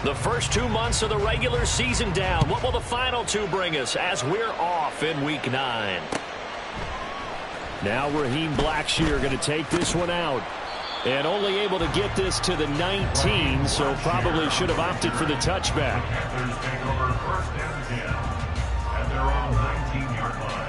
The first 2 months of the regular season down. What will the final 2 bring us as we're off in Week 9? Now Raheem Blackshear going to take this one out. And only able to get this to the 19, so probably should have opted for the touchback. Panthers take over first and 10 at their own 19-yard line.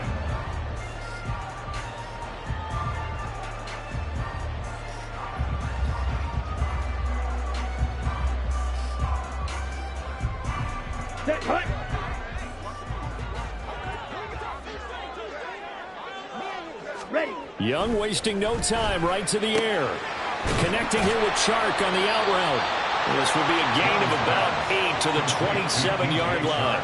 Ready. Young wasting no time, right to the air. Connecting here with Chark on the out route. This would be a gain of about 8 to the 27-yard line.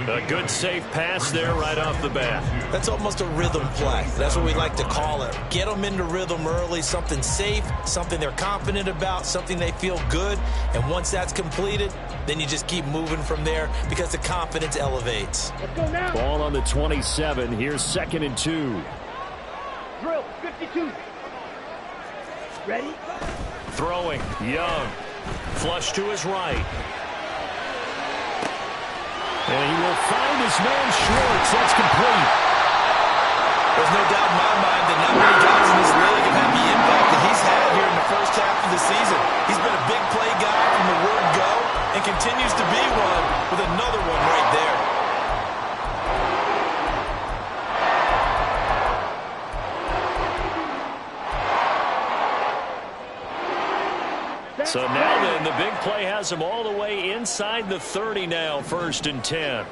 A good safe pass there right off the bat. That's almost a rhythm play. That's what we like to call it. Get them into rhythm early, something safe, something they're confident about, something they feel good. And once that's completed, then you just keep moving from there because the confidence elevates. Let's go now. Ball on the 27. Here's 2nd and 2. Drill, 52. Ready? Throwing, Young. Flush to his right. And he will find his man Schwartz. That's complete. There's no doubt in my mind that not many guys in this league have had the impact that he's had here in the first half of the season. He's been a big play guy from the word go and continues to be one with another one right there. So now then, the big play has him all the way inside the 30 now, 1st and 10.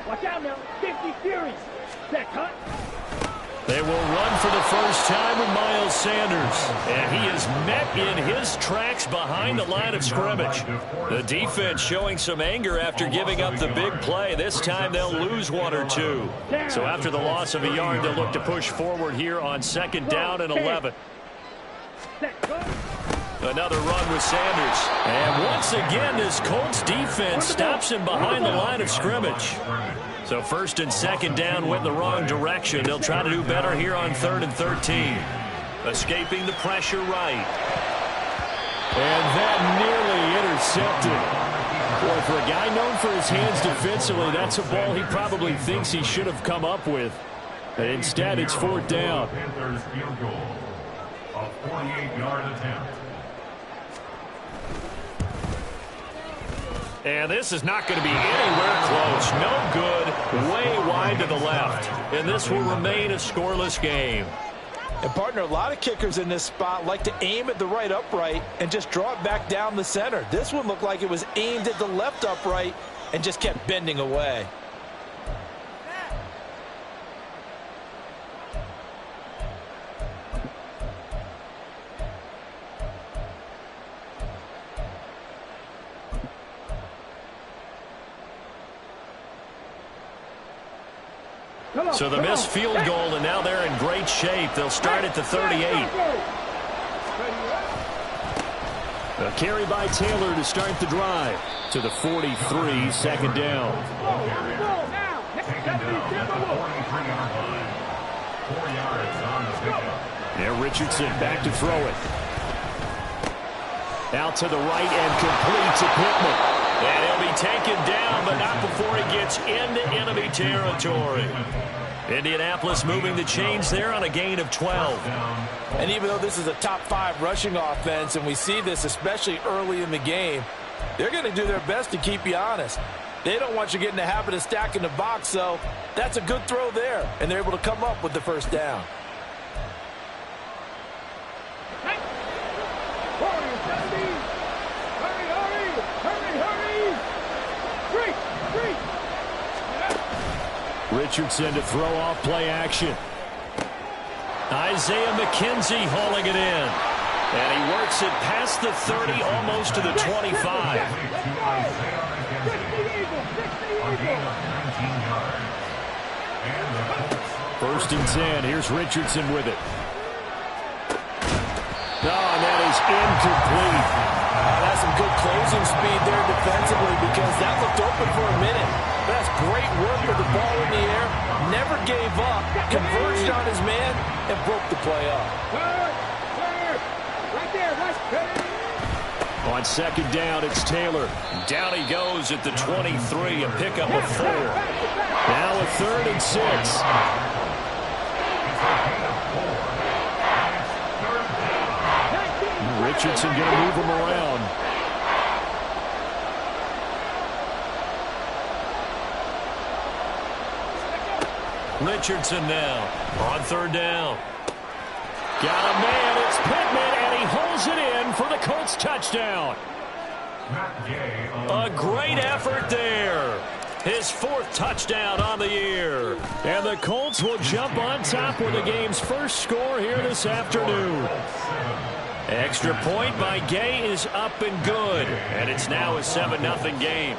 Watch out now. 50 Fury. Set, cut. They will run for the first time with Miles Sanders. And he is met in his tracks behind the line of scrimmage. The defense showing some anger after giving up the big play. This time they'll lose 1 or 2. So after the loss of a yard, they'll look to push forward here on 2nd down and 11. Another run with Sanders. And once again, this Colts defense stops him behind the line of scrimmage. So 1st and 2nd down went the wrong direction. They'll try to do better here on 3rd and 13. Escaping the pressure right. And that nearly intercepted. Boy, for a guy known for his hands defensively, that's a ball he probably thinks he should have come up with. And instead, it's 4th down. Panthers field goal. A 48-yard attempt. And this is not going to be anywhere close. No good. Way wide to the left. And this will remain a scoreless game. And, partner, a lot of kickers in this spot like to aim at the right upright and just draw it back down the center. This one looked like it was aimed at the left upright and just kept bending away. So the missed field goal, and now they're in great shape. They'll start at the 38. A carry by Taylor to start the drive. To the 43, 2nd down. Now Richardson back to throw it. Out to the right and complete to Pittman. And he'll be taken down, but not before he gets into enemy territory. Indianapolis moving the chains there on a gain of 12. And even though this is a top 5 rushing offense, and we see this especially early in the game, they're going to do their best to keep you honest. They don't want you getting the habit of stacking the box, so that's a good throw there, and they're able to come up with the 1st down. Richardson to throw off play action. Isaiah McKenzie hauling it in. And he works it past the 30, almost to the 25. 1st and 10. Here's Richardson with it. Oh, and that is incomplete. That's some good closing speed there defensively because that looked open for a minute. That's great work with the ball in the air. Never gave up. Converged on his man and broke the play up. Right there, right there. On second down, it's Taylor. Down he goes at the 23, a pickup of 4. Now a 3rd and 6. Richardson going to move him around. Richardson now on 3rd down. Got a man, it's Pittman, and he holds it in for the Colts touchdown. A great effort there. His 4th touchdown on the year. And the Colts will jump on top with the game's first score here this afternoon. Extra point by Gay is up and good. And it's now a 7-0 game.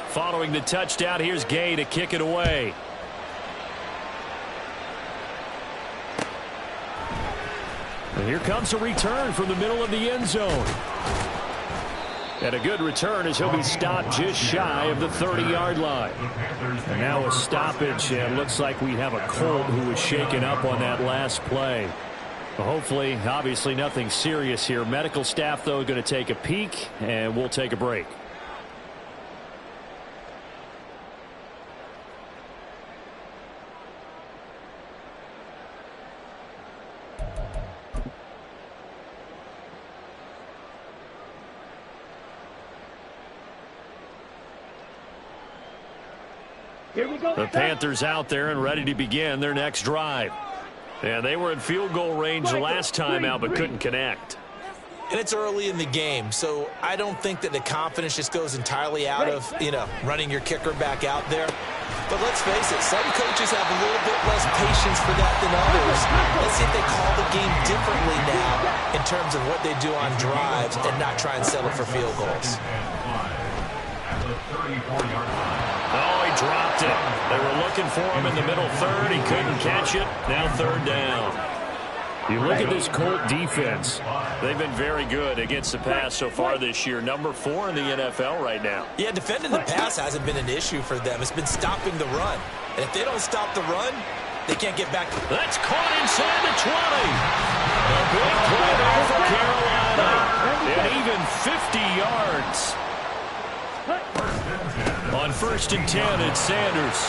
Following the touchdown, here's Gay to kick it away. And here comes a return from the middle of the end zone. And a good return as he'll be stopped just shy of the 30-yard line. And now a stoppage, and looks like we have a Colt who was shaken up on that last play. Well, hopefully, obviously nothing serious here. Medical staff, though, going to take a peek, and we'll take a break. Here we go. The Panthers out there and ready to begin their next drive. And they were in field goal range last time out but couldn't connect. And it's early in the game, so I don't think that the confidence just goes entirely out of, running your kicker back out there. But let's face it, some coaches have a little bit less patience for that than others. Let's see if they call the game differently now in terms of what they do on drives and not try and settle for field goals. Oh, he dropped it. They were looking for him in the middle 3rd. He couldn't catch it. Now 3rd down. You look at this Colt defense. They've been very good against the pass so far this year. Number 4 in the NFL right now. Yeah, defending the pass hasn't been an issue for them. It's been stopping the run. And if they don't stop the run, they can't get back. That's caught inside the 20. A big play there for Carolina. And even 50 yards. On 1st and 10, it's Sanders.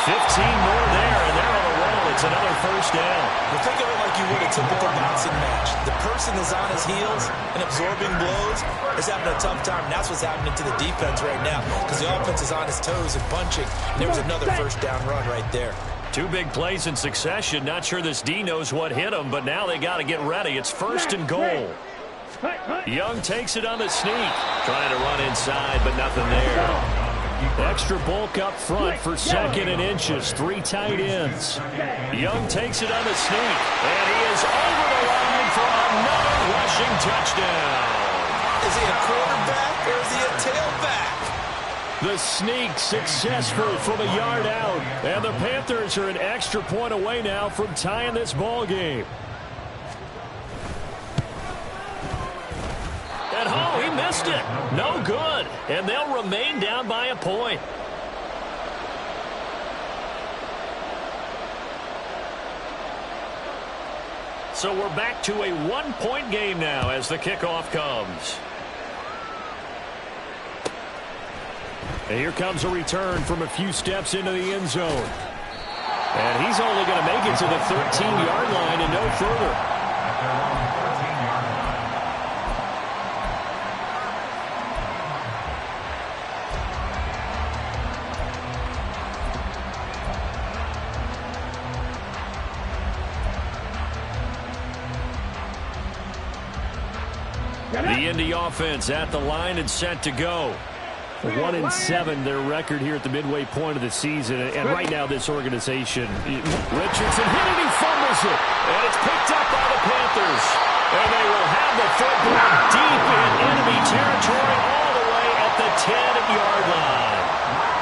15 more there, and they're on a roll. It's another 1st down. Well, think of it like you would a typical boxing match. The person is on his heels and absorbing blows is having a tough time. And that's what's happening to the defense right now because the offense is on his toes and punching. And there was another 1st down run right there. 2 big plays in succession. Not sure this D knows what hit him, but now they got to get ready. It's 1st and goal. Young takes it on the sneak. Trying to run inside, but nothing there. Extra bulk up front for 2nd and inches. 3 tight ends. Young takes it on the sneak. And he is over the line for another rushing touchdown. Is he a quarterback or is he a tailback? The sneak successful from a yard out. And the Panthers are an extra point away now from tying this ball game. And oh, he missed it. No good. And they'll remain down by a point. So we're back to a 1-point game now as the kickoff comes. And here comes a return from a few steps into the end zone. And he's only going to make it to the 13-yard line and no further. The Indy offense at the line and set to go. 1-7 their record here at the midway point of the season. And right now this organization, Richardson hit it, he fumbles it. And it's picked up by the Panthers. And they will have the football deep in enemy territory all the way at the 10-yard line.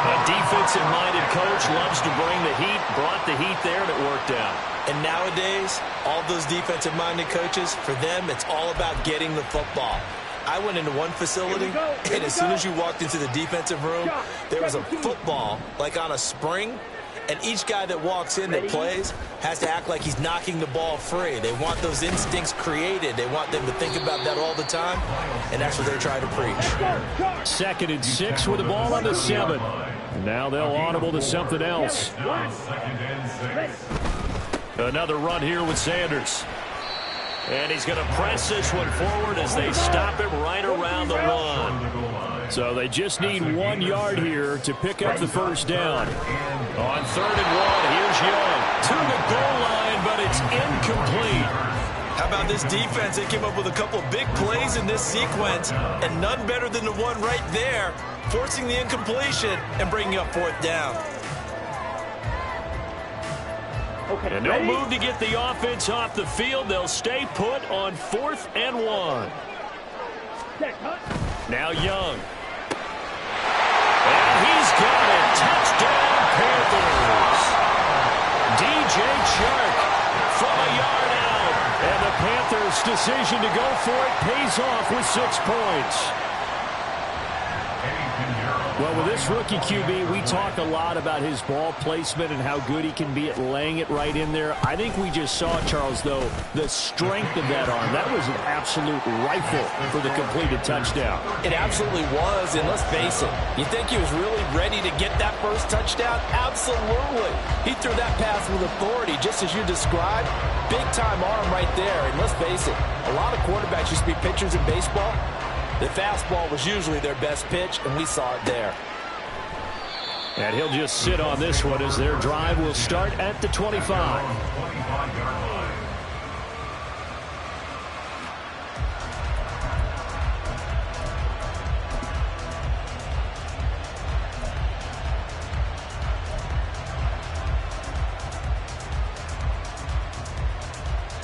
A defensive-minded coach loves to bring the heat, brought the heat there, and it worked out. And nowadays, all those defensive-minded coaches, for them, it's all about getting the football. I went into one facility, and as soon as you walked into the defensive room, there was a football, like on a spring, And each guy that walks in that plays has to act like he's knocking the ball free. They want those instincts created. They want them to think about that all the time, and that's what they're trying to preach. 2nd and 6 with the ball on the 7. Now they'll audible to something else. Another run here with Sanders. And he's going to press this one forward as they stop him right around the 1. So they just need 1 yard here to pick up the first down. On 3rd and 1, here's Young. To the goal line, but it's incomplete. How about this defense? They came up with a couple of big plays in this sequence, and none better than the one right there, forcing the incompletion and bringing up 4th down. Okay, and no move to get the offense off the field. They'll stay put on 4th and 1. Now Young. And he's got it. Touchdown, Panthers. DJ Chark from a yard out. And the Panthers' decision to go for it pays off with 6 points. Well, with this rookie QB, we talk a lot about his ball placement and how good he can be at laying it right in there. I think we just saw, Charles, though, the strength of that arm. That was an absolute rifle for the completed touchdown. It absolutely was, and let's face it, you think he was really ready to get that first touchdown? Absolutely. He threw that pass with authority, just as you described. Big-time arm right there, and let's face it, a lot of quarterbacks used to be pitchers in baseball. The fastball was usually their best pitch, and we saw it there. And he'll just sit on this one as their drive will start at the 25.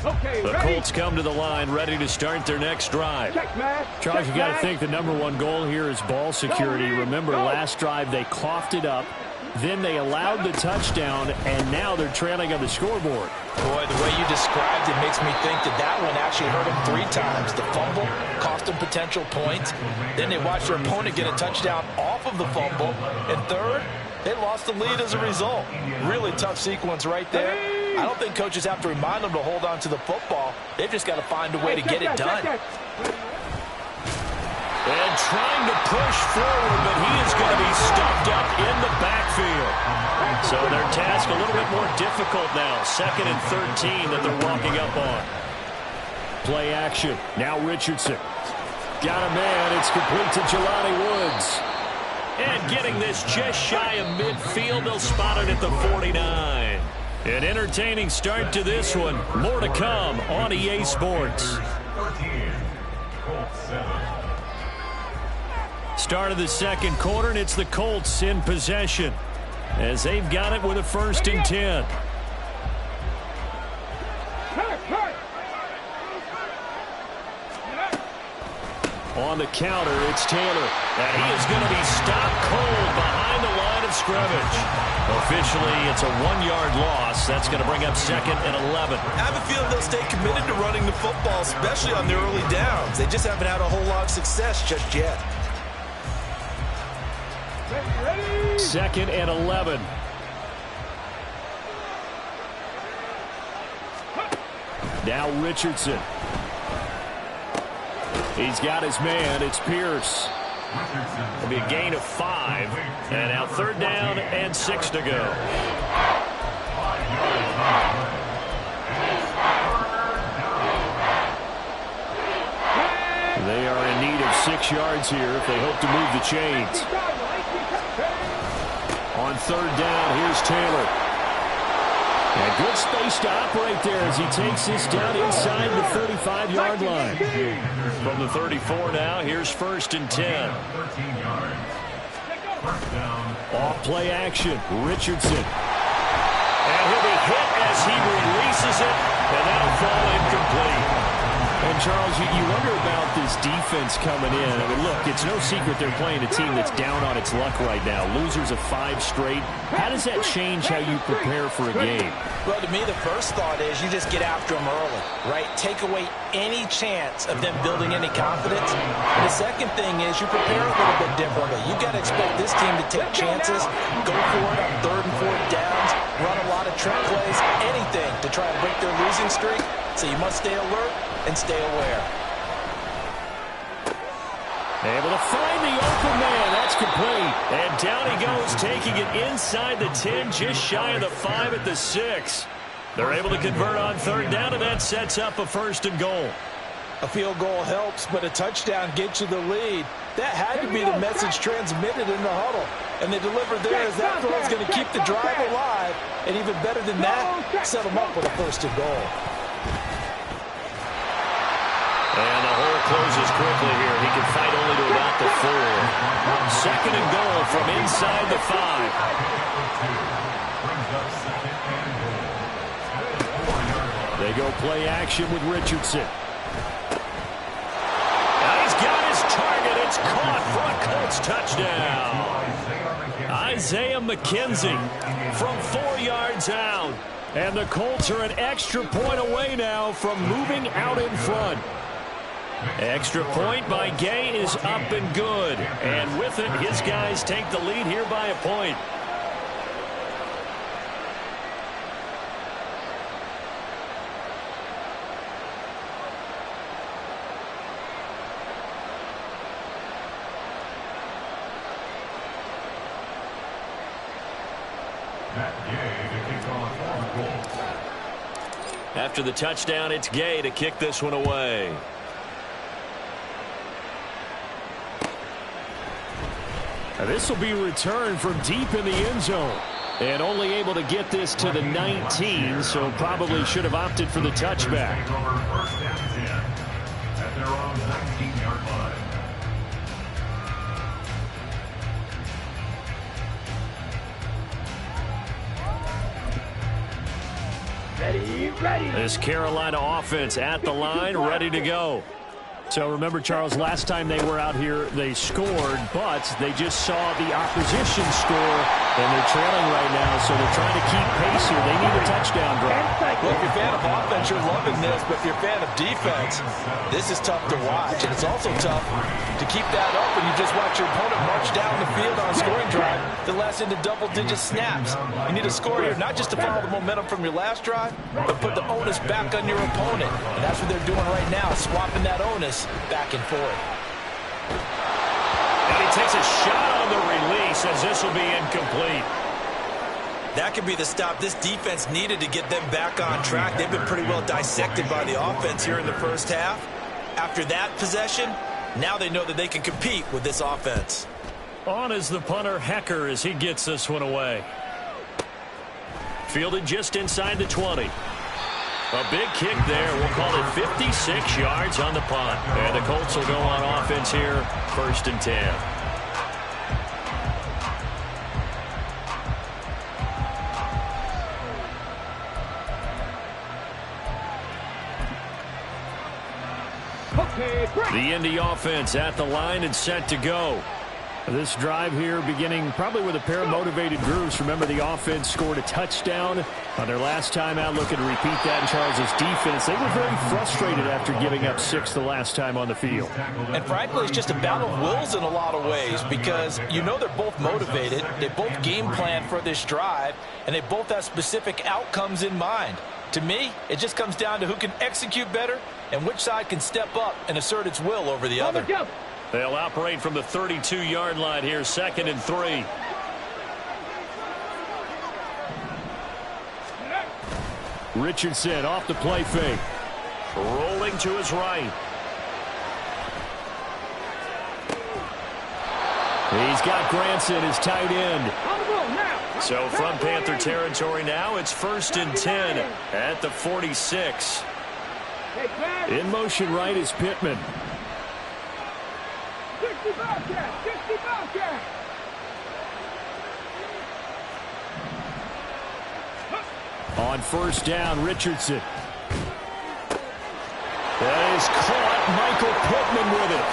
Okay, the Colts come to the line ready to start their next drive. Charles, you got to think the #1 goal here is ball security. Remember, last drive they coughed it up. Then they allowed the touchdown, and now they're trailing on the scoreboard. Boy, the way you described it makes me think that that one actually hurt them 3 times. The fumble cost them potential points. Then they watched their opponent get a touchdown off of the fumble. And third, they lost the lead as a result. Really tough sequence right there. I don't think coaches have to remind them to hold on to the football. They've just got to find a way to get it done. And trying to push forward, but he is going to be stuffed up in the backfield. So their task a little bit more difficult now. 2nd and 13 that they're walking up on. Play action. Now Richardson. Got a man. It's complete to Jelani Woods. And getting this just shy of midfield, they'll spot it at the 49. An entertaining start to this one. More to come on EA Sports. Start of the 2nd quarter, and it's the Colts in possession as they've got it with a 1st and 10. On the counter, it's Taylor. And he is going to be stopped cold behind the line of scrimmage. Officially, it's a 1-yard loss. That's going to bring up 2nd and 11. I have a feeling they'll stay committed to running the football, especially on their early downs. They just haven't had a whole lot of success just yet. 2nd and 11. Now Richardson. He's got his man. It's Pierce. It'll be a gain of 5. And now 3rd down and 6 to go. They are in need of 6 yards here if they hope to move the chains. On 3rd down, here's Taylor. And good space to operate there as he takes this down inside the 35-yard line. From the 34 now, here's 1st and 10. Off play action, Richardson. And he'll be hit as he releases it, and that'll fall incomplete. And, Charles, you wonder about this defense coming in. I mean, look, it's no secret they're playing a team that's down on its luck right now. Losers of 5 straight. How does that change how you prepare for a game? Well, to me, the first thought is you just get after them early, right? Take away any chance of them building any confidence. And the second thing is you prepare a little bit differently. You've got to expect this team to take chances, go for it on 3rd and 4th downs, trick plays, anything to try and break their losing streak. So you must stay alert and stay aware. Able to find the open man. That's complete. And down he goes, taking it inside the 10, just shy of the 5 at the 6. They're able to convert on third down, and that sets up a 1st and goal. A field goal helps, but a touchdown gets you the lead. That had to be the message transmitted in the huddle. And they delivered there as that throw is going to keep the drive alive. And even better than that, set them up with a 1st and goal. And the hole closes quickly here. He can fight only to about the 4. 2nd and goal from inside the 5. They go play action with Richardson. Now he's got his target. It's caught for a Colts touchdown. Isaiah McKenzie from 4 yards out. And the Colts are an extra point away now from moving out in front. Extra point by Gay is up and good. And with it, his guys take the lead here by a point. After the touchdown, it's Gay to kick this one away. This will be returned from deep in the end zone. And only able to get this to the 19, so probably should have opted for the touchback. First down 10 at their own 19-yard line. Ready. This Carolina offense at the line, ready to go. So remember, Charles, last time they were out here, they scored, but they just saw the opposition score, and they're trailing right now, so they're trying to keep pace here. They need a touchdown drive. Well, if you're a fan of offense, you're loving this, but if you're a fan of defense, this is tough to watch, and it's also tough to keep that up when you just watch your opponent march down the field on a scoring drive that lasts into double-digit snaps. You need a score here, not just to follow the momentum from your last drive, but put the onus back on your opponent, and that's what they're doing right now, swapping that onus back and forth. And he takes a shot on the release as this will be incomplete. That could be the stop this defense needed to get them back on track. They've been pretty well dissected by the offense here in the first half. After that possession, now they know that they can compete with this offense. On is the punter, Hecker, as he gets this one away. Fielded just inside the 20. A big kick there. We'll call it 56 yards on the punt. And the Colts will go on offense here, 1st and 10. The Indy offense at the line and set to go. This drive here beginning probably with a pair of motivated groups. Remember, the offense scored a touchdown on their last time out, looking to repeat that in Charles's defense. They were very frustrated after giving up 6 the last time on the field. And frankly, it's just a battle of wills in a lot of ways because you know they're both motivated. They both game plan for this drive, and they both have specific outcomes in mind. To me, it just comes down to who can execute better and which side can step up and assert its will over the other. They'll operate from the 32-yard line here, 2nd and 3. Richardson off the play fake. Rolling to his right. He's got Granson, his tight end. So from Panther territory now, it's 1st and 10 at the 46. In motion right is Pittman. 60 Bobcat! 60 Bobcat! On 1st down, Richardson. That is caught. Michael Pittman with it.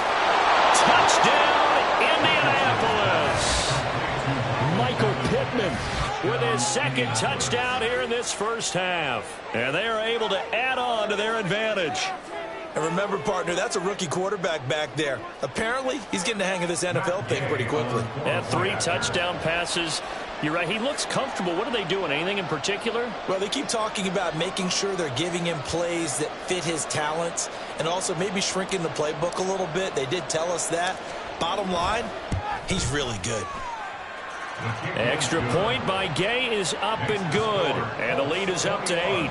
Touchdown, Indianapolis. Michael Pittman with his 2nd touchdown here in this first half. And they are able to add on to their advantage. And remember, partner, that's a rookie quarterback back there. Apparently, he's getting the hang of this NFL thing pretty quickly. And 3 touchdown passes You're right. He looks comfortable. What are they doing? Anything in particular? Well, they keep talking about making sure they're giving him plays that fit his talents and also maybe shrinking the playbook a little bit. They did tell us that. Bottom line, he's really good. Extra point by Gay is up and good. And the lead is up to 8.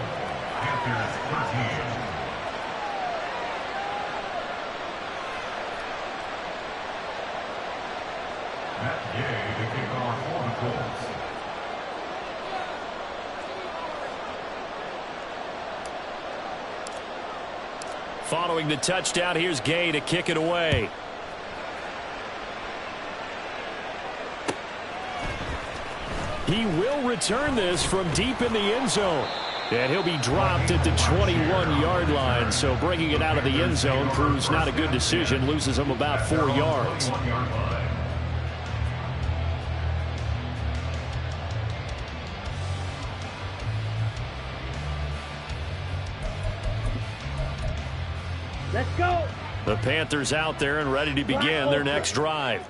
Matt Gay to kick off for the Colts. Following the touchdown, here's Gay to kick it away. He will return this from deep in the end zone. And he'll be dropped at the 21-yard line. So bringing it out of the end zone proves not a good decision. Loses him about 4 yards. Let's go. The Panthers out there and ready to begin their next drive.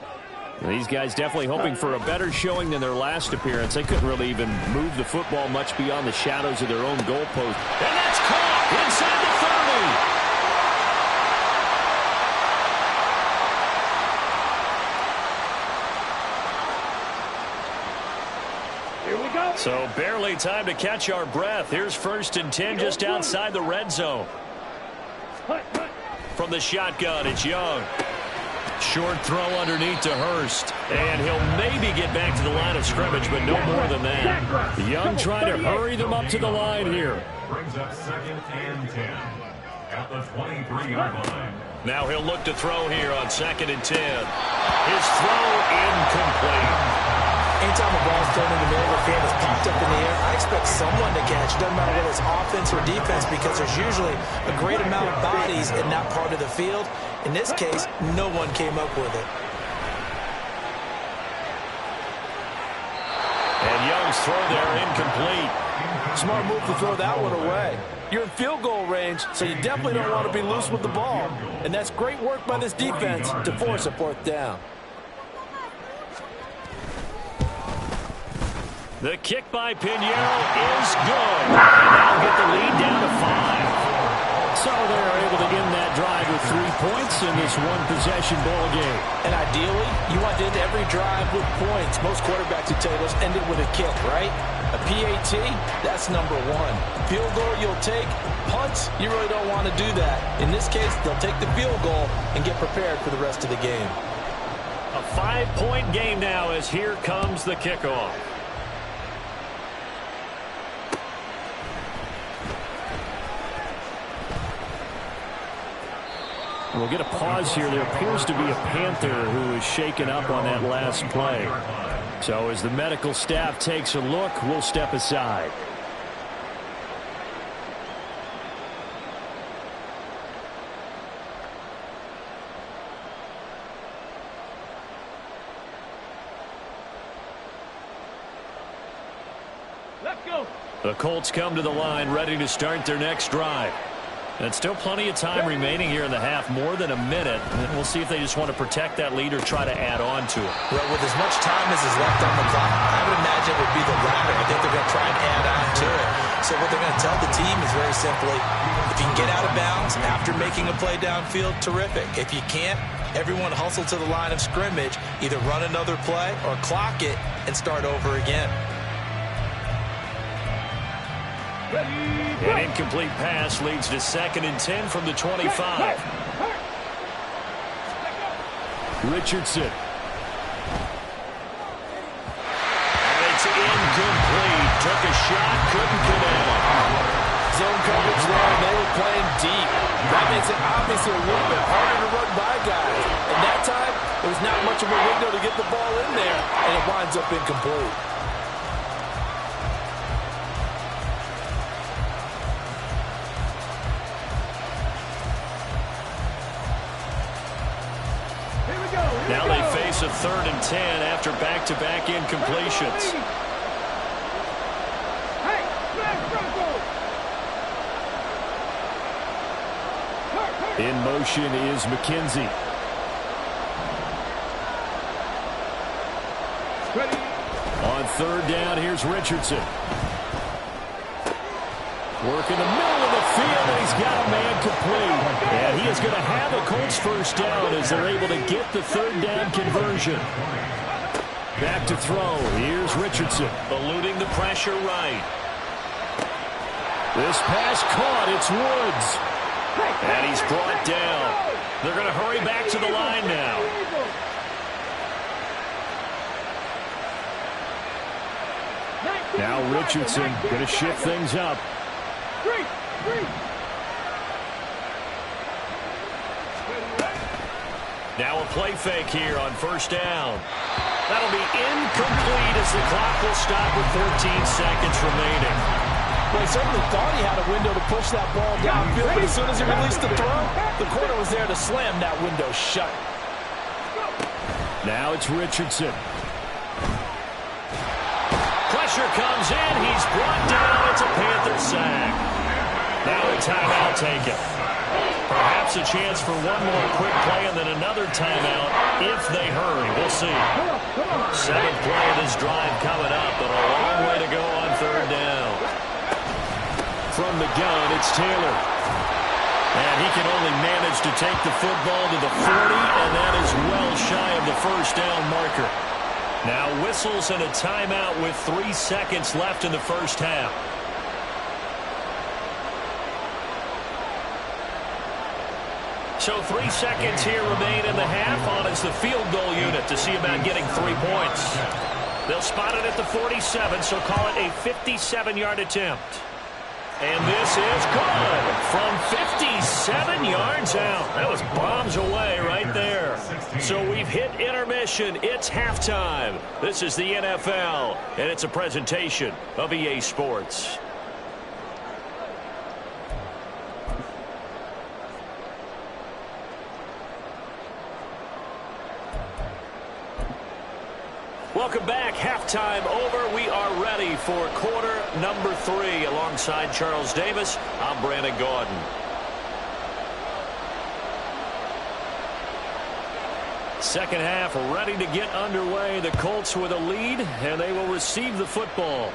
These guys definitely hoping for a better showing than their last appearance. They couldn't really even move the football much beyond the shadows of their own goalpost. And that's caught Here we go. inside the 30. So barely time to catch our breath. Here's 1st and 10 just outside the red zone. From the shotgun, it's Young. Short throw underneath to Hurst. And he'll maybe get back to the line of scrimmage, but no more than that. Young trying to hurry them up to the line here. Brings up 2nd and 10 at the 23-yard line. Now he'll look to throw here on 2nd and 10. His throw incomplete. Anytime a ball's thrown in the middle of the field, it's popped up in the air, I expect someone to catch. It doesn't matter whether it's offense or defense because there's usually a great amount of bodies in that part of the field. In this case, no one came up with it. And Young's throw there incomplete. Smart move to throw that one away. You're in field goal range, so you definitely don't want to be loose with the ball. And that's great work by this defense to force a 4th down. The kick by Pinheiro is good. And that'll get the lead down to 5. So they're able to end that drive with 3 points in this one-possession ball game. And ideally, you want to end every drive with points. Most quarterbacks would tell you, let's end it with a kick, right? A PAT, that's number 1. Field goal you'll take. Punts, you really don't want to do that. In this case, they'll take the field goal and get prepared for the rest of the game. A 5-point game now as here comes the kickoff. We'll get a pause here. There appears to be a Panther who is shaken up on that last play. So as the medical staff takes a look, we'll step aside. Let's go. The Colts come to the line ready to start their next drive. And still plenty of time remaining here in the half, more than a minute. And we'll see if they just want to protect that lead or try to add on to it. Well, with as much time as is left on the clock, I would imagine it would be the latter. I think they're going to try and add on to it. So what they're going to tell the team is very simply, if you can get out of bounds after making a play downfield, terrific. If you can't, everyone hustle to the line of scrimmage, either run another play or clock it and start over again. An incomplete pass leads to 2nd and 10 from the 25. Richardson. And it's incomplete. Took a shot, couldn't connect. Zone coverage there, and they were playing deep. That makes it obviously a little bit harder to run by guys. And that time, there was not much of a window to get the ball in there, and it winds up incomplete. Now they face a 3rd and 10 after back-to-back incompletions. In motion is McKenzie. On third down, here's Richardson. Work in the middle of the field, and he's got a man complete. And he is going to have a Colts first down as they're able to get the third down conversion. Back to throw. Here's Richardson. Eluding the pressure right. This pass caught. It's Woods. And he's brought down. They're going to hurry back to the line now. Now Richardson going to shift things up. Now a play fake here on first down. That'll be incomplete as the clock will stop with 13 seconds remaining. Well, he certainly thought he had a window to push that ball downfield, but as soon as he released the throw, the corner was there to slam that window shut. Now it's Richardson. Pressure comes in. He's brought down. It's a Panther sack. Now a timeout taken. Perhaps a chance for one more quick play and then another timeout if they hurry. We'll see. Seventh play of this drive coming up, but a long way to go on third down. From the gun, it's Taylor. And he can only manage to take the football to the 40, and that is well shy of the first down marker. Now whistles and a timeout with 3 seconds left in the first half. So 3 seconds here remain in the half on as the field goal unit to see about getting 3 points. They'll spot it at the 47, so call it a 57-yard attempt. And this is good from 57 yards out. That was bombs away right there. So we've hit intermission. It's halftime. This is the NFL, and it's a presentation of EA Sports. Welcome back. Halftime over. We are ready for quarter number 3. Alongside Charles Davis, I'm Brandon Gaudin. Second half ready to get underway. The Colts with a lead, and they will receive the football.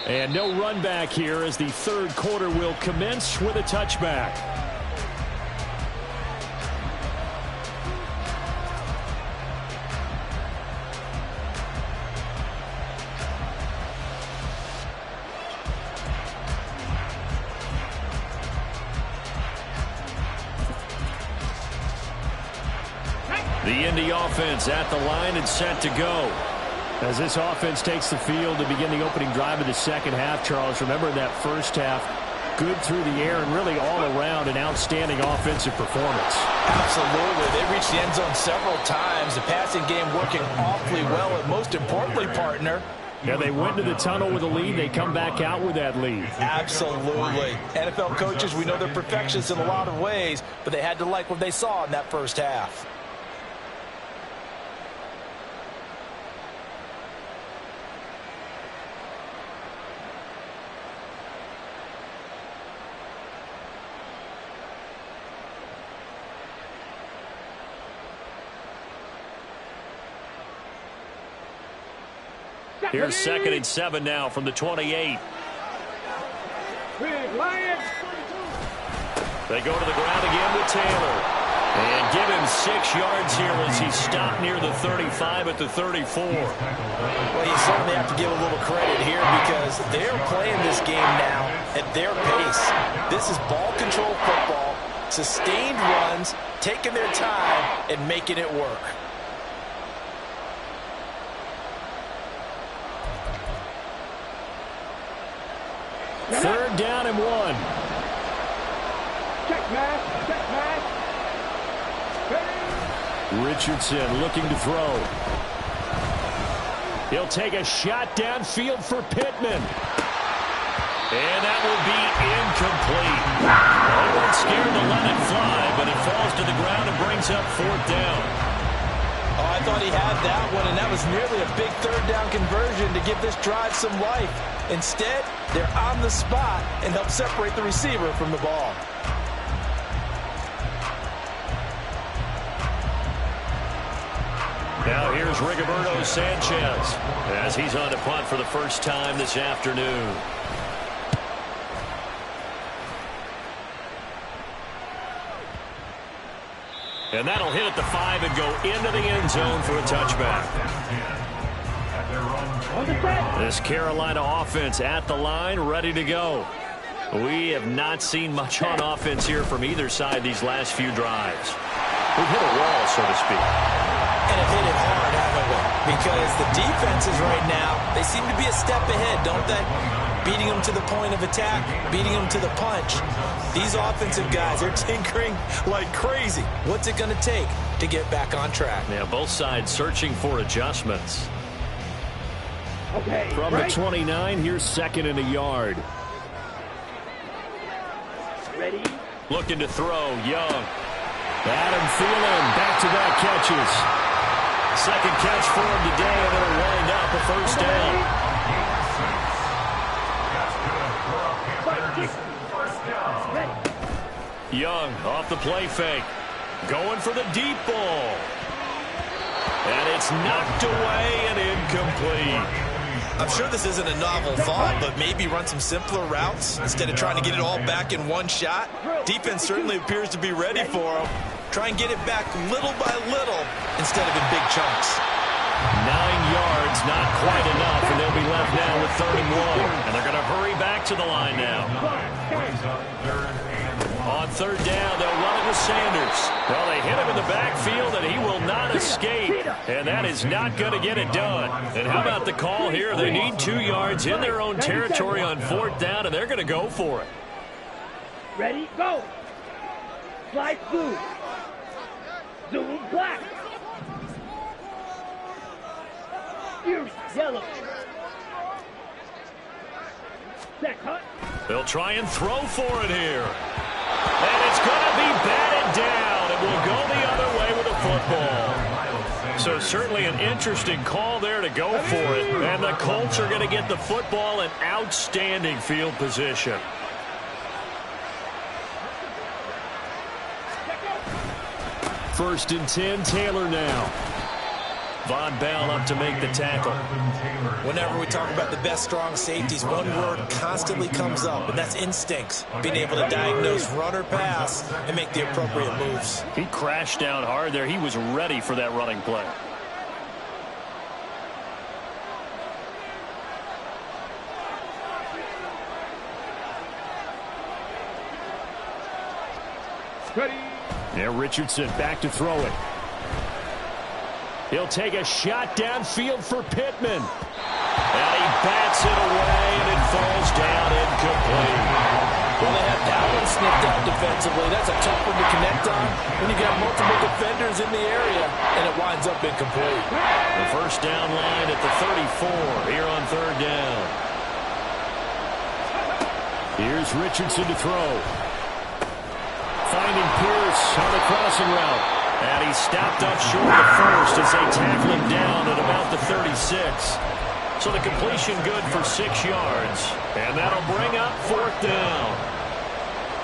And no run back here as the third quarter will commence with a touchback. The Indy offense at the line and set to go. As this offense takes the field to begin the opening drive of the second half, Charles, remember that first half, good through the air and really all around an outstanding offensive performance. Absolutely. They reached the end zone several times. The passing game working awfully well, and most importantly, partner, yeah, they went to the tunnel with a lead. They come back out with that lead. Absolutely. NFL coaches, we know they're perfectionists in a lot of ways, but they had to like what they saw in that first half. Here's 2nd and 7 now from the 28. They go to the ground again with Taylor. And give him 6 yards here as he stopped near the 35 at the 34. Well, you certainly have to give a little credit here because they're playing this game now at their pace. This is ball control football, sustained runs, taking their time, and making it work. Third down and 1. Check, man. Check, man. Richardson looking to throw. He'll take a shot downfield for Pittman. And that will be incomplete. They weren't scared to let it fly, but it falls to the ground and brings up 4th down. Oh, I thought he had that one, and that was nearly a big third down conversion to give this drive some life. Instead, they're on the spot and help separate the receiver from the ball. Now here's here's Rigoberto Sanchez as he's on to punt for the first time this afternoon. And that'll hit at the 5 and go into the end zone for a touchback. This Carolina offense at the line, ready to go. We have not seen much on offense here from either side these last few drives. We've hit a wall, so to speak. And have hit it hard, haven't we? Because the defenses right now, they seem to be a step ahead, don't they? Beating them to the point of attack, beating them to the punch. These offensive guys are tinkering like crazy. What's it going to take to get back on track? Yeah, both sides searching for adjustments. Okay, From the 29, here's second and a yard. Ready? Looking to throw, Young. Adam Thielen back-to-back catches. Second catch for him today, and it'll wind up a first down. Young off the play fake. Going for the deep ball. And it's knocked away and incomplete. I'm sure this isn't a novel thought, but maybe run some simpler routes instead of trying to get it all back in one shot. Defense certainly appears to be ready for him. Try and get it back little by little instead of in big chunks. 9 yards, not quite enough, and they'll be left now with 3rd and 1. And they're going to hurry back to the line now. On 3rd down, they'll run it with Sanders. Well, they hit him in the backfield, and he will not escape. And that is not going to get it done. And how about the call here? They need 2 yards in their own territory on 4th down, and they're going to go for it. Ready? Go! Slide blue. Zoom black. Fury yellow. Set cut. They'll try and throw for it here. And it's going to be batted down. It will go the other way with a football. So certainly an interesting call there to go for it. And the Colts are going to get the football in outstanding field position. First and 10, Taylor now. Von Bell up to make the tackle. Whenever we talk about the best strong safeties, one word constantly comes up, and that's instincts. Being able to diagnose run or pass and make the appropriate moves. He crashed down hard there. He was ready for that running play. Ready? Yeah, Richardson back to throw it. He'll take a shot downfield for Pittman. And he bats it away, and it falls down incomplete. Well, they have that one sniffed out defensively. That's a tough one to connect on when you got multiple defenders in the area, and it winds up incomplete. The first down line at the 34 here on 3rd down. Here's Richardson to throw. Finding Pierce on the crossing route. And he stopped up short of first as they tackle him down at about the 36. So the completion good for 6 yards. And that'll bring up 4th down.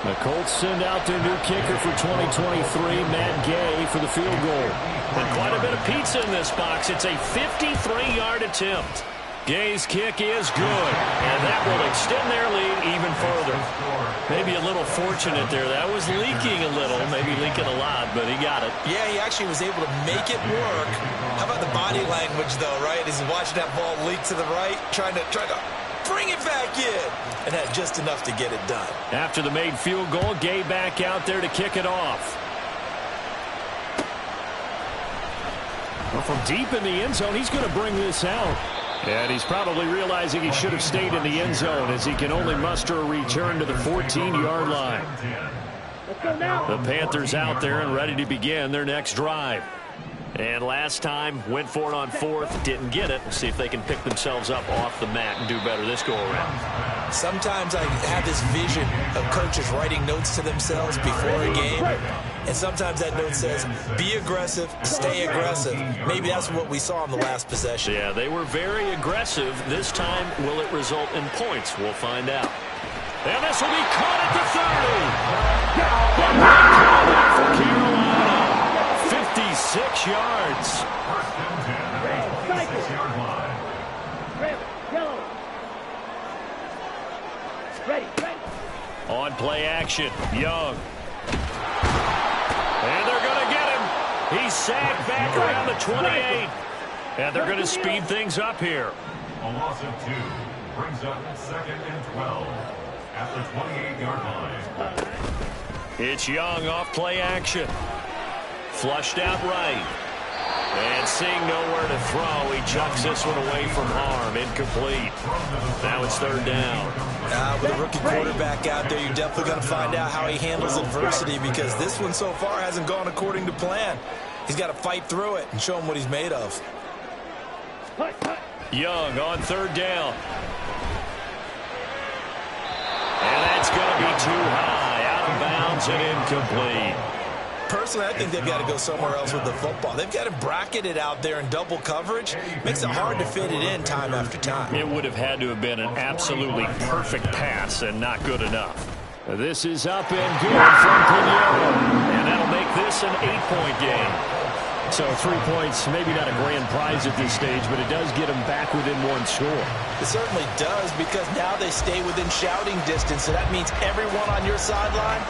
The Colts send out their new kicker for 2023, Matt Gay, for the field goal. And quite a bit of pizza in this box. It's a 53-yard attempt. Gay's kick is good, and that will extend their lead even further. Maybe a little fortunate there. That was leaking a little, maybe leaking a lot, but he got it. Yeah, he actually was able to make it work. How about the body language, though, right? As he's watching that ball leak to the right, trying to bring it back in, and had just enough to get it done. After the made field goal, Gay back out there to kick it off. Well, from deep in the end zone, he's going to bring this out. And he's probably realizing he should have stayed in the end zone as he can only muster a return to the 14-yard line. Let's go now. The Panthers out there and ready to begin their next drive. And last time, went for it on 4th, didn't get it. We'll see if they can pick themselves up off the mat and do better this go-around. Sometimes I have this vision of coaches writing notes to themselves before a game. And sometimes that note says, be aggressive, stay aggressive. Maybe that's what we saw in the last possession. Yeah, they were very aggressive. This time, will it result in points? We'll find out. And this will be caught at the 30. For Carolina, 56 yards. Ready, ready. On play action, Young. And they're going to get him. He's sacked back around the 28. And they're going to speed things up here. A loss of 2 brings up 2nd and 12 at the 28-yard line. It's Young off play action. Flushed out right. And seeing nowhere to throw, he chucks this one away from harm. Incomplete. Now it's 3rd down. With a rookie quarterback out there, you're definitely going to find out how he handles adversity, because this one so far hasn't gone according to plan. He's got to fight through it and show him what he's made of. Young on 3rd down. And that's going to be too high. Out of bounds and incomplete. Personally, I think they've got to go somewhere else with the football. They've got to bracket it out there in double coverage. Makes it hard to fit it in time after time. It would have had to have been an absolutely perfect pass and not good enough. This is up and good from Pinheiro. And that'll make this an 8-point game. So 3 points, maybe not a grand prize at this stage, but it does get them back within 1 score. It certainly does, because now they stay within shouting distance. So that means everyone on your sideline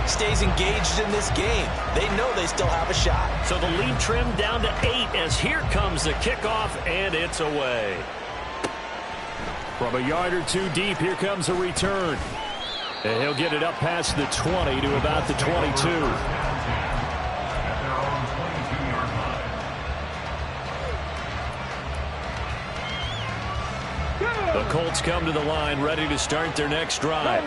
stays engaged in this game. They know they still have a shot. So the lead trimmed down to 8 as here comes the kickoff, and it's away. From a yard or 2 deep, here comes a return. And he'll get it up past the 20 to about the 22. The Colts come to the line, ready to start their next drive.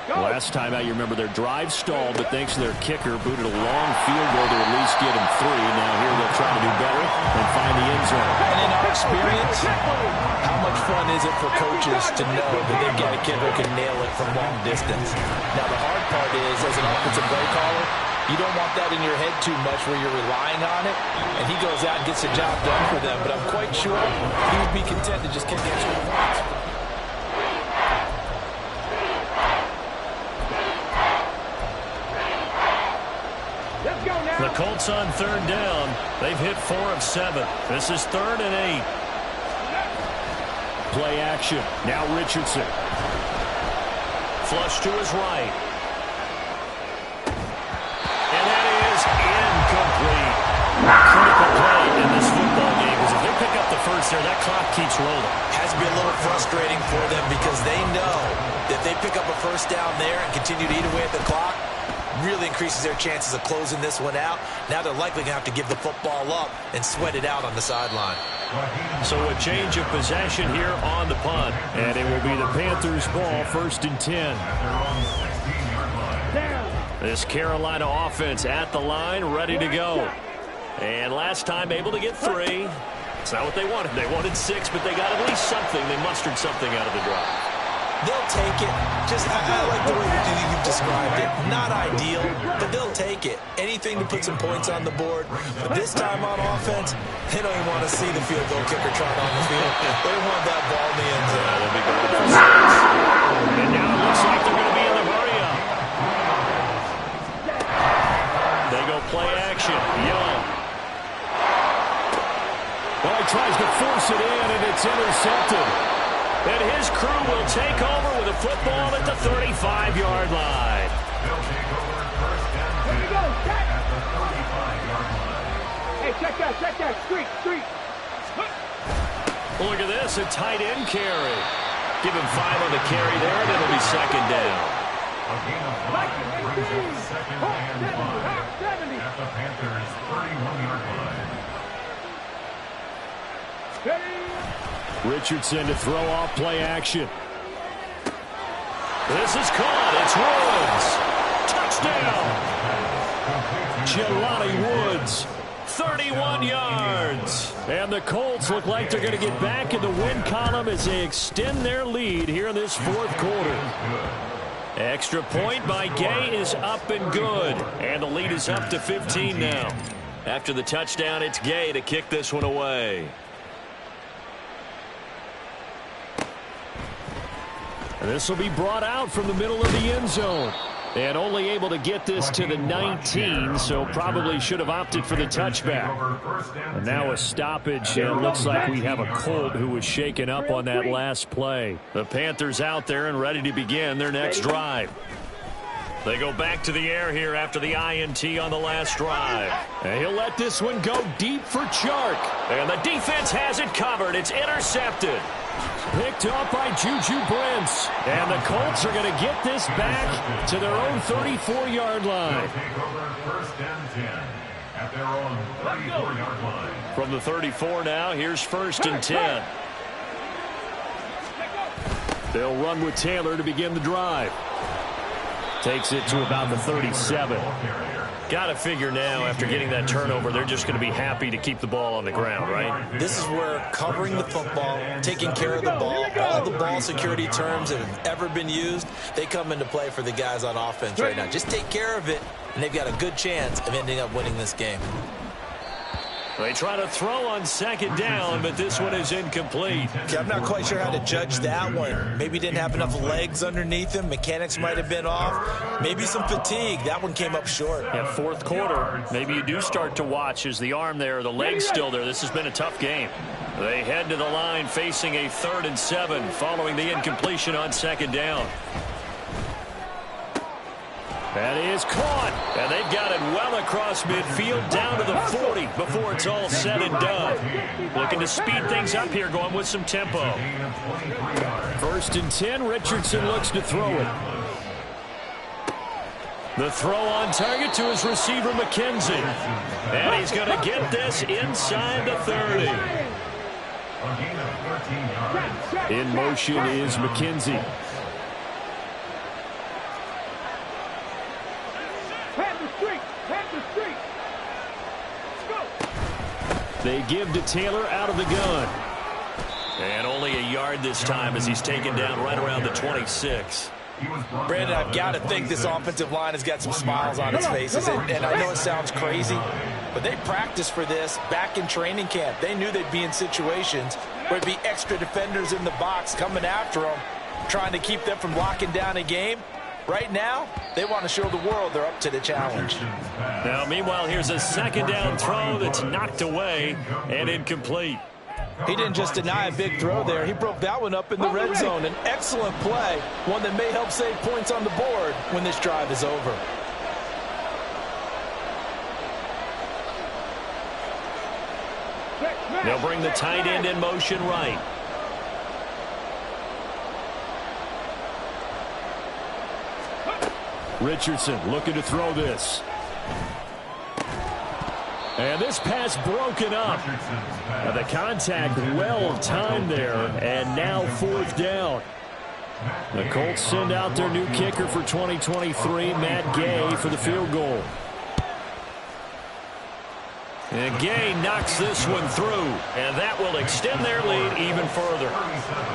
Last time out, you remember their drive stalled, but thanks to their kicker, booted a long field goal to at least get him 3. Now here they'll try to do better and find the end zone. And in our experience, how much fun is it for coaches to know that they've got a kid who can nail it from long distance? Now, the hard part is, as an offensive play caller, you don't want that in your head too much where you're relying on it, and he goes out and gets the job done for them. But I'm quite sure he would be content to just kick the extra points. The Colts on 3rd down. They've hit 4 of 7. This is 3rd and 8. Play action. Now Richardson. Flush to his right. And that is incomplete. Critical play in this football game, because if they pick up the first there, that clock keeps rolling. Has to be a little frustrating for them, because they know that if they pick up a first down there and continue to eat away at the clock, really increases their chances of closing this one out. Now they're likely going to have to give the football up and sweat it out on the sideline. So a change of possession here on the punt. And it will be the Panthers' ball, 1st and 10. This Carolina offense at the line, ready to go. And last time able to get 3. It's not what they wanted. They wanted 6, but they got at least something. They mustered something out of the drive. They'll take it. I like the way you've described it. Not ideal, but they'll take it. Anything to put some points on the board. But this time on offense, they don't even want to see the field goal kicker trot on the field. They want that ball in the end zone. They'll be going for 6. And now it looks like they're going to be in the hurry-up. They go play action. Young. Well, he tries to force it in, and it's intercepted. And his crew will take over with a football at the 35-yard line. They'll take over 1st and 10 Here we go, check. at the 35-yard line. Hey, check that. Street. Look at this, a tight end carry. Give him 5 on the carry there, and it'll be 2nd down. A gain of 5 brings up 2nd and 5 at the Panthers' 31-yard line. Richardson to throw off play action. This is caught. It's Woods. Touchdown. Jelani Woods. 31 yards. And the Colts look like they're going to get back in the win column as they extend their lead here in this 4th quarter. Extra point by Gay is up and good. And the lead is up to 15 now. After the touchdown, it's Gay to kick this one away. And this will be brought out from the middle of the end zone. And only able to get this to the 19, so probably should have opted for the touchback. And now a stoppage, and looks like we have a Colt who was shaken up on that last play. The Panthers out there and ready to begin their next drive. They go back to the air here after the INT on the last drive. And he'll let this one go deep for Chark. And the defense has it covered. It's intercepted. Picked up by Juju Brents. And the Colts are going to get this back to their own 34-yard line. First and 10 at their own 34-yard line. From the 34 now, here's first and 10. They'll run with Taylor to begin the drive. Takes it to about the 37. Got to figure now, after getting that turnover, they're just going to be happy to keep the ball on the ground, right? This is where covering the football, taking care of the ball, all the ball security terms that have ever been used, they come into play for the guys on offense right now. Just take care of it, and they've got a good chance of ending up winning this game. They try to throw on second down, but this one is incomplete. Okay, I'm not quite sure how to judge that one. Maybe didn't have enough legs underneath him. Mechanics might have been off. Maybe some fatigue. That one came up short. Yeah, fourth quarter, maybe you do start to watch as the arm there, the leg's still there. This has been a tough game. They head to the line facing a 3rd and 7 following the incompletion on second down. That is caught, and they've got it well across midfield down to the 40 before it's all said and done. Looking to speed things up here, going with some tempo. 1st and 10, Richardson looks to throw it. The throw on target to his receiver, McKenzie. And he's going to get this inside the 30. In motion is McKenzie. They give to Taylor out of the gun. And only a yard this time as he's taken down right around the 26. Brandon, I've got to think this offensive line has got some smiles on its faces. And I know it sounds crazy, but they practiced for this back in training camp. They knew they'd be in situations where there'd be extra defenders in the box coming after them, trying to keep them from locking down a game. Right now, they want to show the world they're up to the challenge. Now, meanwhile, here's a second down throw that's knocked away and incomplete. He didn't just deny a big throw there. He broke that one up in the red zone. An excellent play, one that may help save points on the board when this drive is over. They'll bring the tight end in motion right. Richardson looking to throw this. And this pass broken up. The contact well timed there, and now 4th down. The Colts send out their new kicker for 2023, Matt Gay, for the field goal. And Gay knocks this one through, and that will extend their lead even further.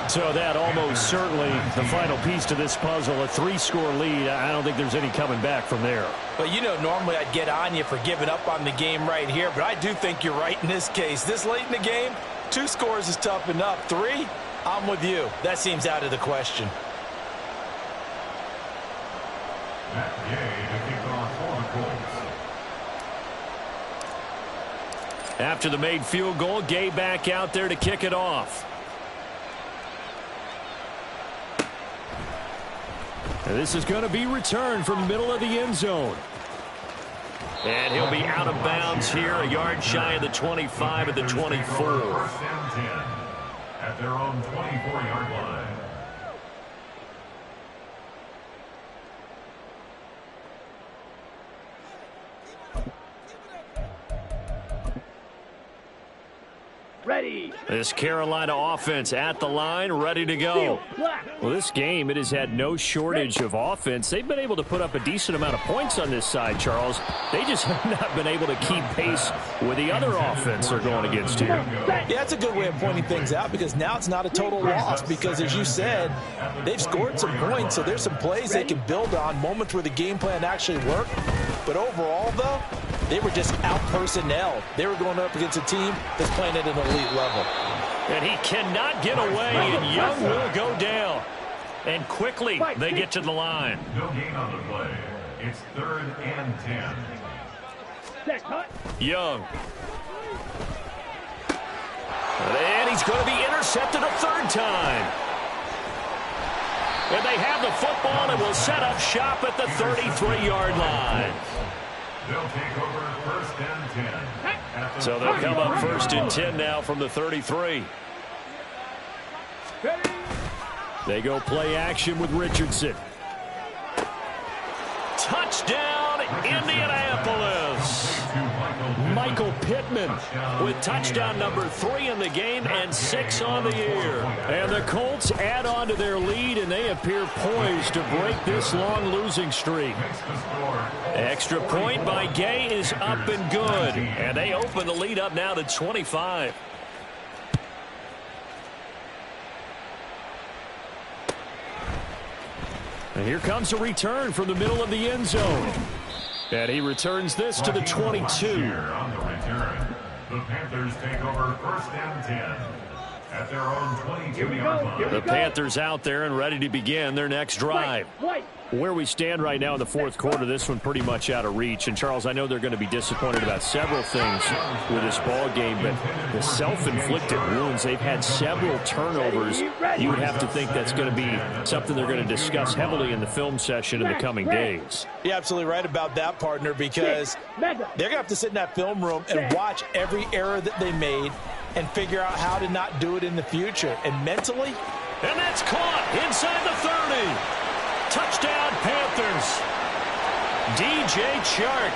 So that almost certainly the final piece to this puzzle, a 3-score lead. I don't think there's any coming back from there. But, you know, normally I'd get on you for giving up on the game right here, but I do think you're right in this case. This late in the game, 2 scores is tough enough. 3, I'm with you. That seems out of the question. Matt Gay to kick off for the Colts. After the made field goal, Gay back out there to kick it off. And this is going to be returned from the middle of the end zone. And he'll be out of bounds here, a yard shy of the 25 at the 24. 1st and 10 at their own 24-yard line. Ready. This Carolina offense at the line, ready to go. Well, this game, it has had no shortage of offense. They've been able to put up a decent amount of points on this side, Charles. They just have not been able to keep pace with the other offense they're going against here. Yeah, that's a good way of pointing things out, because now it's not a total loss, because as you said, they've scored some points, so there's some plays they can build on, moments where the game plan actually worked. But overall, though, they were just out-personnel. They were going up against a team that's playing at an elite level. And he cannot get away, and Young will go down. And quickly, they get to the line. No gain on the play. It's 3rd and 10. Set, cut. Young. And he's going to be intercepted a 3rd time. And they have the football and will set up shop at the 33-yard line. They'll take over 1st and 10. So they'll come up 1st and 10 now from the 33. They go play action with Richardson. Touchdown, Indianapolis. Michael Pittman with touchdown number 3 in the game and 6 on the year. And the Colts add on to their lead, and they appear poised to break this long losing streak. Extra point by Gay is up and good. And they open the lead up now to 25. And here comes a return from the middle of the end zone. And he returns this to the 22. On the return, the Panthers take over 1st and 10 at their own 22-yard line. The Panthers out there and ready to begin their next drive. Where we stand right now in the 4th quarter, this one pretty much out of reach. And, Charles, I know they're going to be disappointed about several things with this ball game, but the self-inflicted wounds, they've had several turnovers. You would have to think that's going to be something they're going to discuss heavily in the film session in the coming days. You're absolutely right about that, partner, because they're going to have to sit in that film room and watch every error that they made and figure out how to not do it in the future. And mentally, and that's caught inside the 30. Touchdown, Panthers. DJ Chark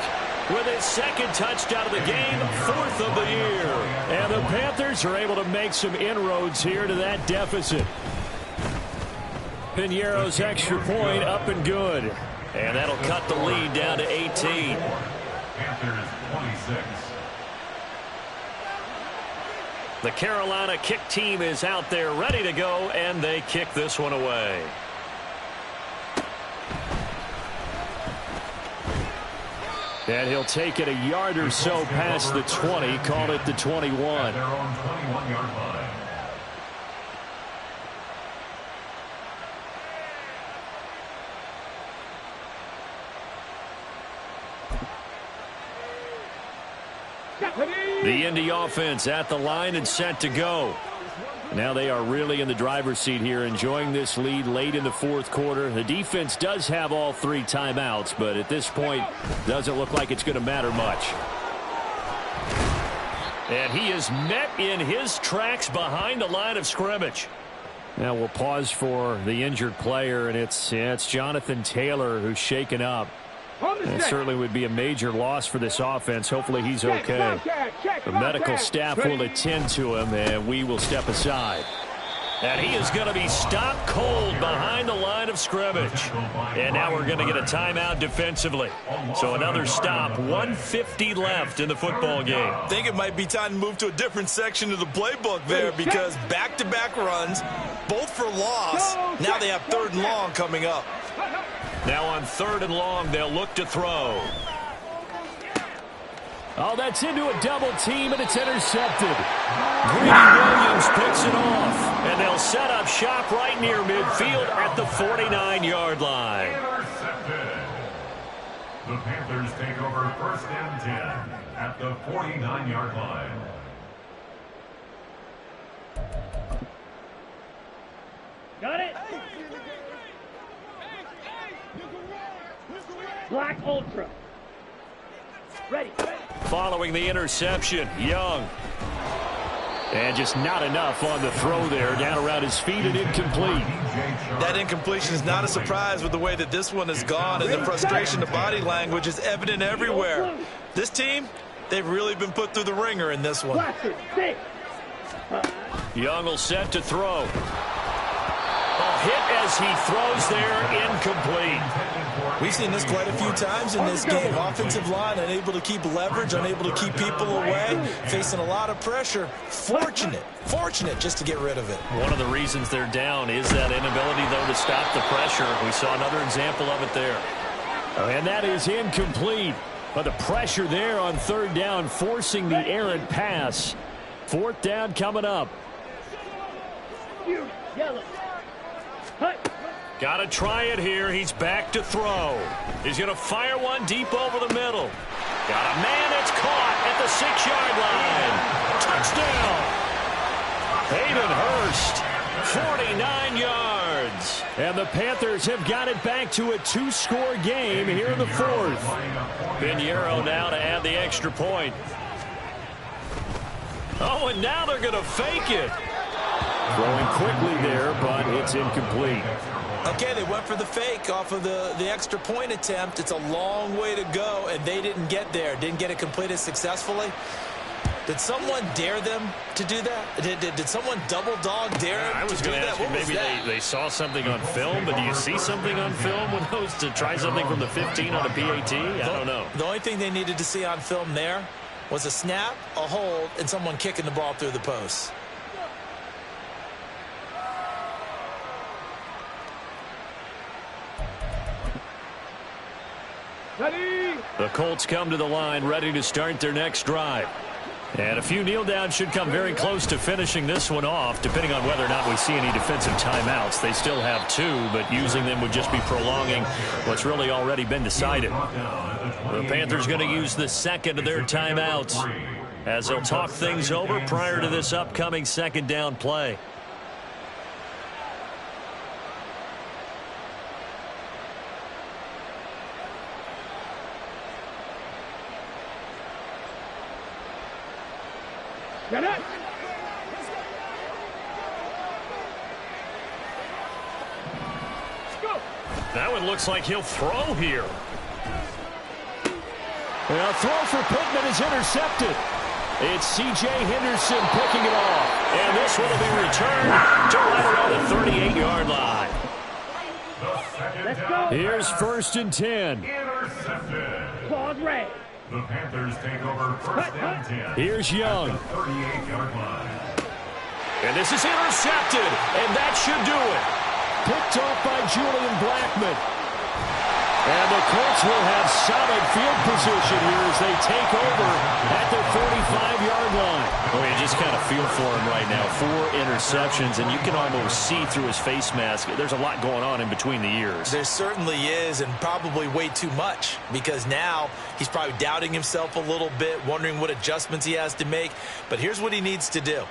with his 2nd touchdown of the game, 4th of the year. And the Panthers are able to make some inroads here to that deficit. Piñeiro's extra point up and good. And that'll cut the lead down to 18. Panthers 26. The Carolina kick team is out there ready to go, and they kick this one away. And he'll take it a yard or so past the 20, call it the 21. At their own 21-yard line. The Indy offense at the line and set to go. Now they are really in the driver's seat here, enjoying this lead late in the 4th quarter. The defense does have all 3 timeouts, but at this point, doesn't look like it's going to matter much. And he is met in his tracks behind the line of scrimmage. Now we'll pause for the injured player, and it's Jonathan Taylor who's shaken up. That certainly would be a major loss for this offense. Hopefully he's okay. The medical staff will attend to him, and we will step aside. And he is going to be stopped cold behind the line of scrimmage. And now we're going to get a timeout defensively. So another stop, 1:50 left in the football game. I think it might be time to move to a different section of the playbook there, because back-to-back runs, both for loss. Now they have 3rd and long coming up. Now on 3rd and long, they'll look to throw. Oh, that's into a double team, and it's intercepted. Greedy Williams picks it off, and they'll set up shop right near midfield at the 49-yard line. Intercepted. The Panthers take over 1st and 10 at the 49-yard line. Got it? Black Ultra. Ready. Following the interception, Young. And just not enough on the throw there. Down around his feet and incomplete. That incompletion is not a surprise with the way that this one has gone, and the frustration, the body language is evident everywhere. This team, they've really been put through the ringer in this one. Young will set to throw. A hit as he throws there, incomplete. We've seen this quite a few times in this game. Offensive line unable to keep leverage, unable to keep people away, facing a lot of pressure. Fortunate just to get rid of it. One of the reasons they're down is that inability, though, to stop the pressure. We saw another example of it there. And that is incomplete. But the pressure there on 3rd down, forcing the errant pass. 4th down coming up. Yellow. Got to try it here. He's back to throw. He's going to fire one deep over the middle. Got a man that's caught at the 6-yard line. Touchdown. Hayden Hurst, 49 yards. And the Panthers have got it back to a 2-score game here in the 4th. Pinheiro now to add the extra point. Oh, and now they're going to fake it. Throwing quickly there, but it's incomplete. Okay, they went for the fake off of the extra point attempt. It's a long way to go, and they didn't get there. Didn't get it completed successfully. Did someone dare them to do that? Did someone double dog dare them I was going to ask you, maybe they saw something on film, but do you see something on film with those to try something from the 15 on a PAT? I don't know. The only thing they needed to see on film there was a snap, a hold, and someone kicking the ball through the post. Ready? The Colts come to the line, ready to start their next drive. And a few kneel downs should come very close to finishing this one off, depending on whether or not we see any defensive timeouts. They still have 2, but using them would just be prolonging what's really already been decided. The Panthers going to use the second of their timeouts as they'll talk things over prior to this upcoming second down play. Get it. Let's go. That one looks like he'll throw here. And a throw for Pittman is intercepted. It's C.J. Henderson picking it off. And this one will be returned to right around the 38-yard line. Let's go. Here's 1st and 10. Intercepted. Claws red. The Panthers take over 1st and 10. Here's Young. 38-yard line. And this is intercepted, and that should do it. Picked off by Julian Blackmon. And the Colts will have solid field position here as they take over at the 45-yard line. Oh, you just kind of feel for him right now. 4 interceptions, and you can almost see through his face mask. There's a lot going on in between the ears. There certainly is, and probably way too much, because now he's probably doubting himself a little bit, wondering what adjustments he has to make. But here's what he needs to do.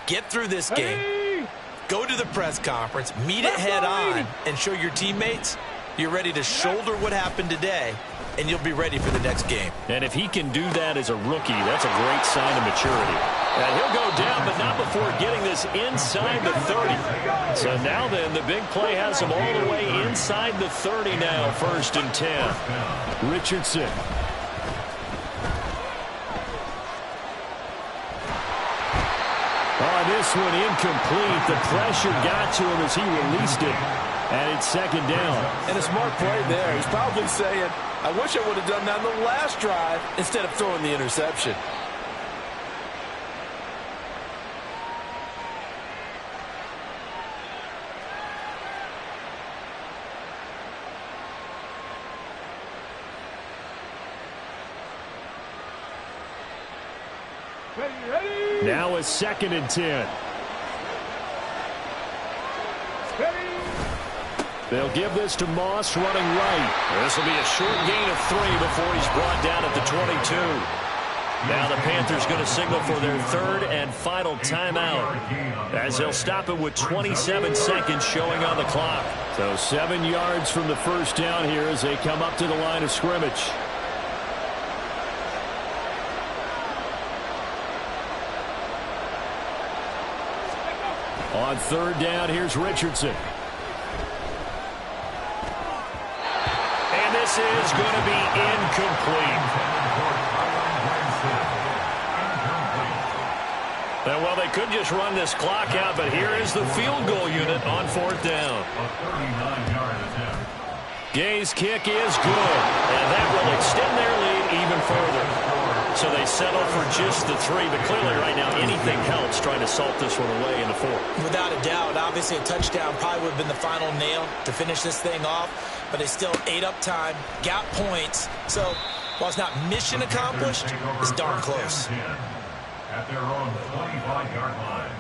Get through this game. Go to the press conference, meet it head on, and show your teammates you're ready to shoulder what happened today, and you'll be ready for the next game. And if he can do that as a rookie, that's a great sign of maturity. And he'll go down, but not before getting this inside the 30. So now then, the big play has him all the way inside the 30 now, 1st and 10. Richardson. Oh, this one incomplete. The pressure got to him as he released it. And it's 2nd down. And a smart play there. He's probably saying, I wish I would have done that on the last drive instead of throwing the interception. Ready. Now a 2nd and 10. Ready. They'll give this to Moss running right. This will be a short gain of 3 before he's brought down at the 22. Now the Panthers going to signal for their 3rd and final timeout, as they'll stop it with 27 seconds showing on the clock. So 7 yards from the 1st down here as they come up to the line of scrimmage. On 3rd down, here's Richardson. And this is going to be incomplete. And well, they could just run this clock out, but here is the field goal unit on 4th down. A 39-yard attempt. Gay's kick is good, and that will extend their lead even further. So they settle for just the 3, but clearly right now anything helps trying to salt this one away in the 4th. Without a doubt, obviously a touchdown probably would have been the final nail to finish this thing off, but they still ate up time, got points. So while it's not mission accomplished, it's darn close. At their own 25-yard line.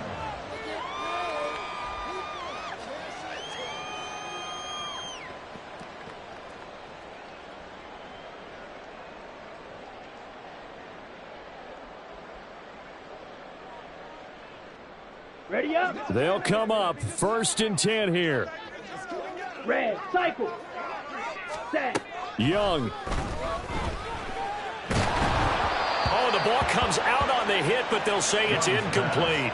Ready up. They'll come up 1st and 10 here. Red, cycle. Set. Young. Oh, the ball comes out on the hit, but they'll say it's incomplete.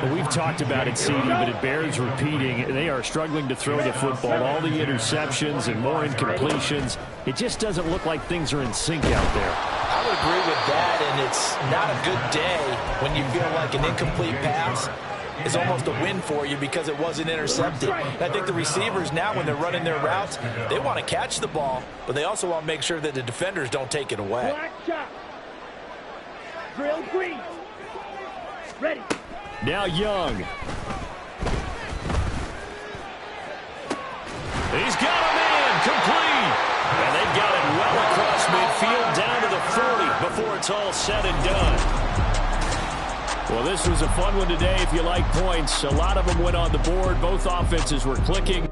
Well, we've talked about it, CD, but it bears repeating. They are struggling to throw the football. All the interceptions and more incompletions. It just doesn't look like things are in sync out there. I would agree with that, and it's not a good day when you feel like an incomplete pass is almost a win for you because it wasn't intercepted. And I think the receivers now, when they're running their routes, they want to catch the ball, but they also want to make sure that the defenders don't take it away. Black shot. Drill green. Ready. Now Young. He's got a man complete. And they've got it well across midfield down to the 40 before it's all said and done. Well, this was a fun one today if you like points. A lot of them went on the board. Both offenses were clicking.